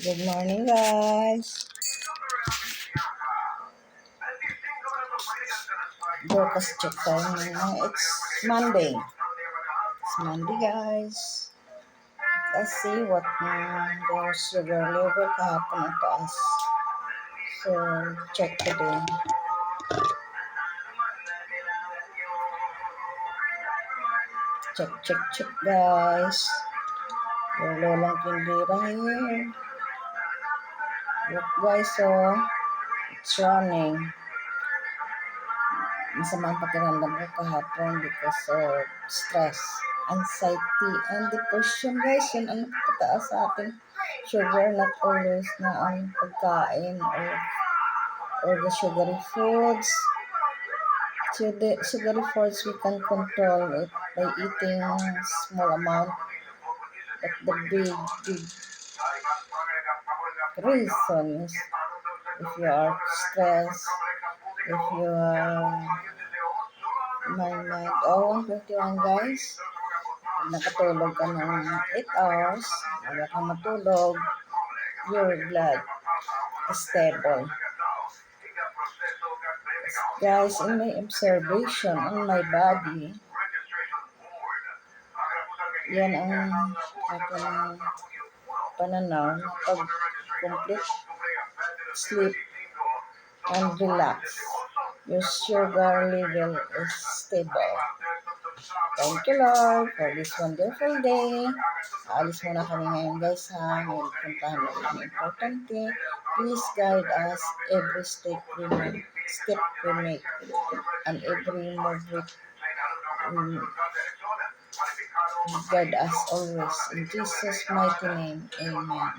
Good morning, guys. Dorcas check tayo muna. It's Monday. It's Monday, guys. Let's see what their sugar level kahapon ang taas. So, check today. Check, guys. Your lolang tindira here. Look, guys, so it's running. Masamang pakiramdam ko kahapon because of stress, anxiety, and depression, guys. Yun ang pataas sa ating sugar, not always na ang pagkain or the sugary foods. So the sugary foods, we can control it by eating small amount. But the big reason is if you are stressed, if you are mind, 121, guys. Pag nakatulog ka ng 8 hours, wala kang matulog, your blood is stable. Guys, in my observation on my body, yan ang aking pananaw na pag complete sleep and relax, your sugar level is stable. Thank you, Lord, for this wonderful day. Aalis muna kami ngayon, guys, ha. May puntahan na lang importante. Please guide us every step we make and every move we guide us always. In Jesus' mighty name, amen.